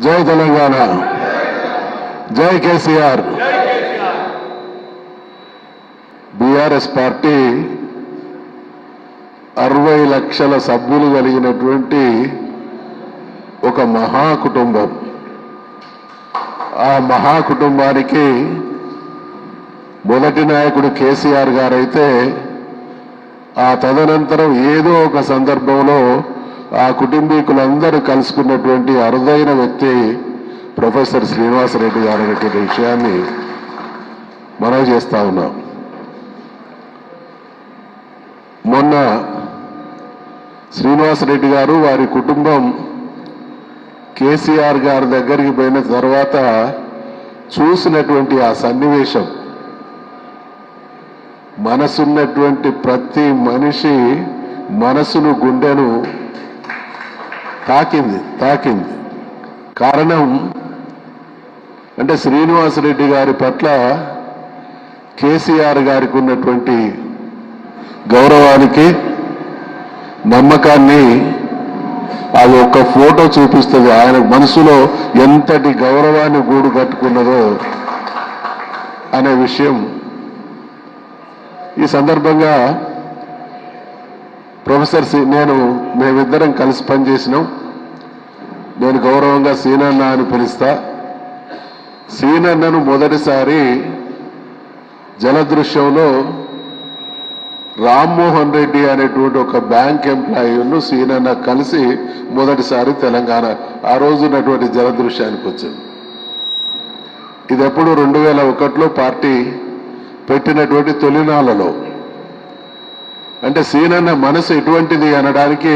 జై తెలంగాణ, జై KCR. BRS party 60 లక్షల సభ్యులు కలిగినటువంటి ఒక మహాకుటుంబం. ఆ మహాకుటుంబానికి మొదటి నాయకుడు కేసీఆర్ గారైతే ఆ తదనంతరం ఏదో ఒక సందర్భంలో ఆ కుటుంబీకులందరూ కలుసుకున్నటువంటి అరుదైన వ్యక్తి ప్రొఫెసర్ శ్రీనివాసరెడ్డి గారు అనేటువంటి విషయాన్ని మనవి చేస్తా ఉన్నాం. మొన్న శ్రీనివాసరెడ్డి గారు వారి కుటుంబం కేసీఆర్ గారి దగ్గరికి పోయిన తర్వాత చూసినటువంటి ఆ సన్నివేశం మనసున్నటువంటి ప్రతి మనిషి మనసును, గుండెను తాకింది. కారణం అంటే శ్రీనివాసరెడ్డి గారి పట్ల కేసీఆర్ గారికి ఉన్నటువంటి గౌరవానికి, నమ్మకాన్ని అది ఒక్క ఫోటో చూపిస్తుంది. ఆయన మనసులో ఎంతటి గౌరవాన్ని గూడు కట్టుకున్నదో అనే విషయం ఈ సందర్భంగా ప్రొఫెసర్ మేమిద్దరం కలిసి పనిచేసినాం. నేను గౌరవంగా సీనన్న అని పిలుస్తా. సీనన్నను మొదటిసారి జలదృశ్యంలో రామ్మోహన్ రెడ్డి అనేటువంటి ఒక బ్యాంక్ ఎంప్లాయీను సీనన్న కలిసి మొదటిసారి తెలంగాణ ఆ రోజు ఉన్నటువంటి జలదృశ్యానికి వచ్చింది. ఇది ఎప్పుడు 2001లో పార్టీ పెట్టినటువంటి తొలినాళ్లలో. అంటే సీనన్న మనసు ఎటువంటిది అనడానికి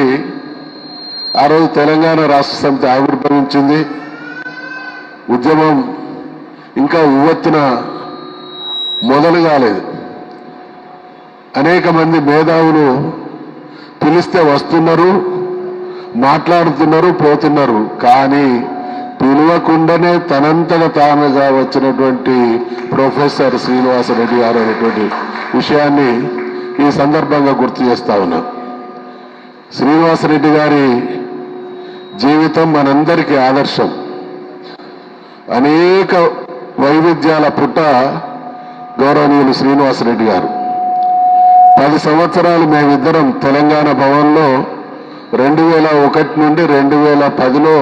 ఆ రోజు తెలంగాణ రాష్ట్ర సమితి ఆవిర్భవించింది. ఉద్యమం ఇంకా ఉవ్వెత్తున మొదలు కాలేదు. అనేక మంది మేధావులు పిలిస్తే వస్తున్నారు, మాట్లాడుతున్నారు, పోతున్నారు. కానీ పిలవకుండానే తనంతట తానుగా వచ్చినటువంటి ప్రొఫెసర్ శ్రీనివాసరెడ్డి గారు అనేటువంటి విషయాన్ని ఈ సందర్భంగా గుర్తు చేస్తా ఉన్నా. శ్రీనివాసరెడ్డి గారి జీవితం మనందరికీ ఆదర్శం. అనేక వైవిధ్యాల పుట్ట గౌరవనీయులు శ్రీనివాసరెడ్డి గారు. 10 సంవత్సరాలు మేమిద్దరం తెలంగాణ భవన్లో 2001 నుండి 2010లో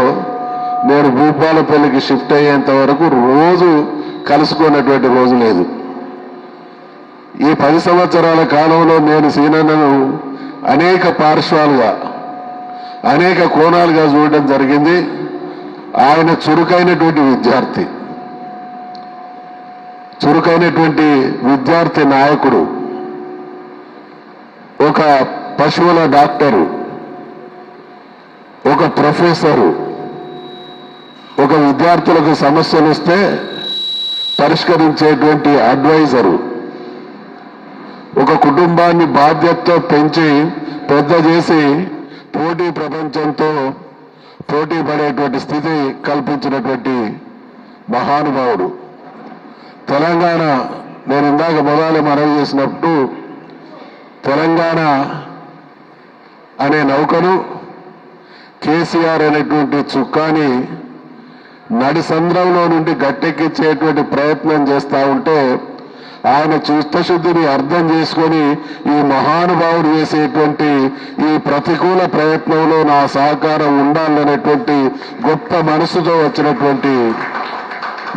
నేను భూపాలపల్లికి షిఫ్ట్ అయ్యేంత వరకు రోజు కలుసుకున్నటువంటి రోజు లేదు. ఈ 10 సంవత్సరాల కాలంలో నేను సీనన్నను అనేక పార్శ్వాలుగా, అనేక కోణాలుగా చూడడం జరిగింది. ఆయన చురుకైనటువంటి విద్యార్థి నాయకుడు, ఒక పశువుల డాక్టరు, ఒక ప్రొఫెసరు, ఒక విద్యార్థులకు సమస్యలు వస్తే పరిష్కరించేటువంటి అడ్వైజరు, ఒక కుటుంబాన్ని బాధ్యతతో పెంచి పెద్ద చేసి పోటీ ప్రపంచంతో పోటీ పడేటువంటి స్థితి కల్పించినటువంటి మహానుభావుడు. తెలంగాణ నేను ఇందాక మొదలు మనవి చేసినప్పుడు తెలంగాణ అనే నౌకను కేసీఆర్ అనేటువంటి చుక్కాని నడిసంద్రంలో నుండి గట్టెక్కించేటువంటి ప్రయత్నం చేస్తూ ఉంటే ఆయన చిత్తశుద్ధిని అర్థం చేసుకొని ఈ మహానుభావుడు చేసేటువంటి ఈ ప్రతికూల ప్రయత్నంలో నా సహకారం ఉండాలనేటువంటి గొప్ప మనసుతో వచ్చినటువంటి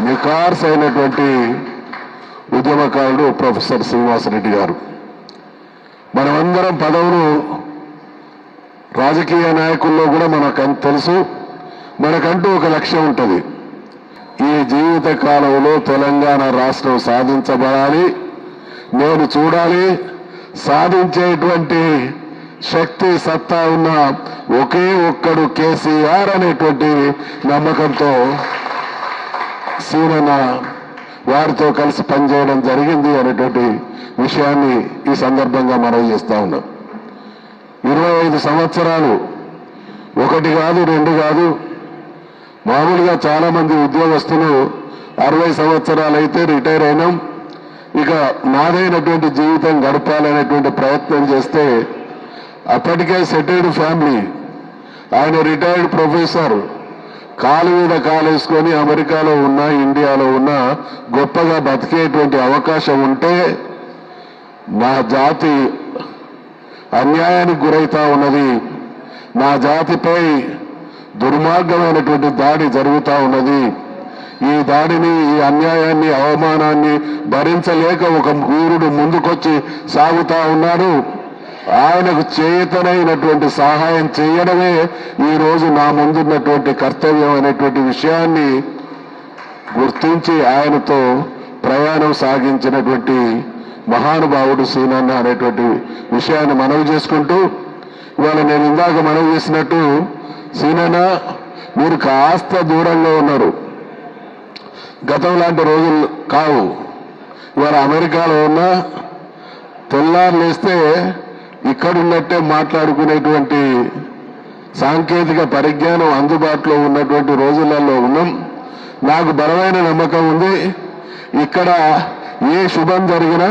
నిఖార్స్ అయినటువంటి ఉద్యమకారుడు ప్రొఫెసర్ శ్రీనివాసరెడ్డి గారు. మనమందరం పదవులు రాజకీయ నాయకుల్లో కూడా మనకు తెలుసు. మనకంటూ ఒక లక్ష్యం ఉంటుంది. ఈ జీవిత కాలంలో తెలంగాణ రాష్ట్రం సాధించబడాలి, నేను చూడాలి. సాధించేటువంటి శక్తి, సత్తా ఉన్న ఒకే ఒక్కడు కేసీఆర్ అనేటువంటి నమ్మకంతో సీనన్న వారితో కలిసి పనిచేయడం జరిగింది అనేటువంటి విషయాన్ని ఈ సందర్భంగా మనవి చేస్తా ఉన్నాం. 25 సంవత్సరాలు, 1 కాదు 2 కాదు. మామూలుగా చాలా మంది ఉద్యోగస్తులు 60 సంవత్సరాలు అయితే రిటైర్ అయినాం, ఇక నాదైనటువంటి జీవితం గడపాలనేటువంటి ప్రయత్నం చేస్తే అప్పటికే సెటిల్డ్ ఫ్యామిలీ, ఆయన రిటైర్డ్ ప్రొఫెసర్, కాలు మీద కాలేసుకొని అమెరికాలో ఉన్నా ఇండియాలో ఉన్నా గొప్పగా బతికేటువంటి అవకాశం ఉంటే నా జాతి అన్యాయానికి గురైతా ఉన్నది, నా జాతిపై దుర్మార్గమైనటువంటి దాడి జరుగుతూ ఉన్నది. ఈ దాడిని, ఈ అన్యాయాన్ని, అవమానాన్ని భరించలేక ఒక వీరుడు ముందుకొచ్చి సాగుతా ఉన్నాడు. ఆయనకు చేతనైనటువంటి సహాయం చేయడమే ఈరోజు నా ముందున్నటువంటి కర్తవ్యం అనేటువంటి విషయాన్ని గుర్తించి ఆయనతో ప్రయాణం సాగించినటువంటి మహానుభావుడు సీనన్న అనేటువంటి విషయాన్ని మనవి చేసుకుంటూ, ఇవాళ నేను ఇందాక మనవి చేసినట్టు సీనన్న మీరు కాస్త దూరంగా ఉన్నారు, గతం లాంటి రోజులు కావు. ఇవాళ అమెరికాలో ఉన్నా తెల్లారులేస్తే ఇక్కడున్నట్టే మాట్లాడుకునేటువంటి సాంకేతిక పరిజ్ఞానం అందుబాటులో ఉన్నటువంటి రోజులలో ఉన్నాం. నాకు బలమైన నమ్మకం ఉంది, ఇక్కడ ఏ శుభం జరిగినా,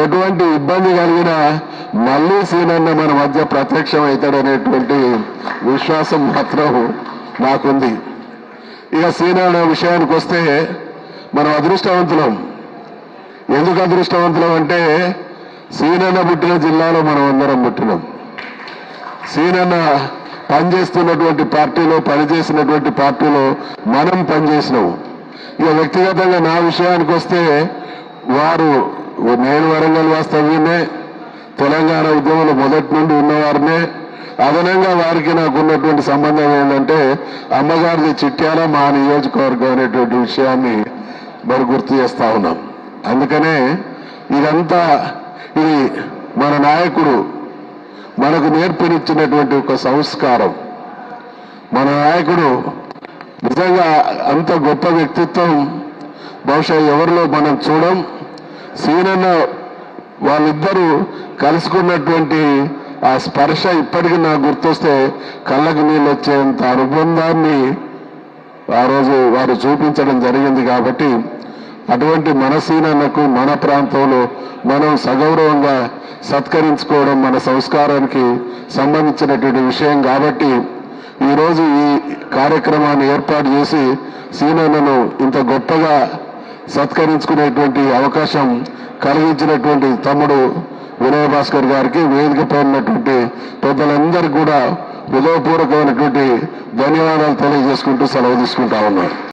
ఎటువంటి ఇబ్బంది కలిగినా మళ్ళీ సీనన్న మన మధ్య ప్రత్యక్షం అవుతాడనేటువంటి విశ్వాసం మాత్రం నాకుంది. ఇక సీనన్న విషయానికి వస్తే మనం అదృష్టవంతులం. ఎందుకు అదృష్టవంతులం అంటే సీనన్న పుట్టిన జిల్లాలో మనం అందరం పుట్టినాం. సీనన్న పనిచేస్తున్నటువంటి పార్టీలో, పనిచేసినటువంటి పార్టీలో మనం పనిచేసినాం. ఇక వ్యక్తిగతంగా నా విషయానికి వస్తే నేను వరంగల్ వాస్తవ్యమే, తెలంగాణ ఉద్యమంలో మొదటి నుండి ఉన్నవారినే. అదనంగా వారికి నాకు ఉన్నటువంటి సంబంధం ఏంటంటే అమ్మగారిది చిట్యాల, మా నియోజకవర్గం అనేటువంటి విషయాన్ని మరి గుర్తు చేస్తా ఉన్నాం. అందుకనే ఇదంతా ఇది మన నాయకుడు మనకు నేర్పినిచ్చినటువంటి ఒక సంస్కారం. మన నాయకుడు నిజంగా అంత గొప్ప వ్యక్తిత్వం బహుశా ఎవరిలో మనం చూడం. సీనన్న వాళ్ళిద్దరూ కలుసుకున్నటువంటి ఆ స్పర్శ ఇప్పటికీ నాకు గుర్తొస్తే కళ్ళకు నీళ్ళు వచ్చేంత అనుబంధాన్ని ఆ రోజు వారు చూపించడం జరిగింది. కాబట్టి అటువంటి మన సీనన్నకు మన ప్రాంతంలో మనం సగౌరవంగా సత్కరించుకోవడం మన సంస్కారానికి సంబంధించినటువంటి విషయం. కాబట్టి ఈరోజు ఈ కార్యక్రమాన్ని ఏర్పాటు చేసి సీనన్నను ఇంత గొప్పగా సత్కరించుకునేటువంటి అవకాశం కలిగించినటువంటి తమ్ముడు వినయ్ భాస్కర్ గారికి, వేదికపై ఉన్నటువంటి పెద్దలందరికీ కూడా హృదయపూర్వకమైనటువంటి ధన్యవాదాలు తెలియజేసుకుంటూ సెలవు తీసుకుంటా ఉన్నారు.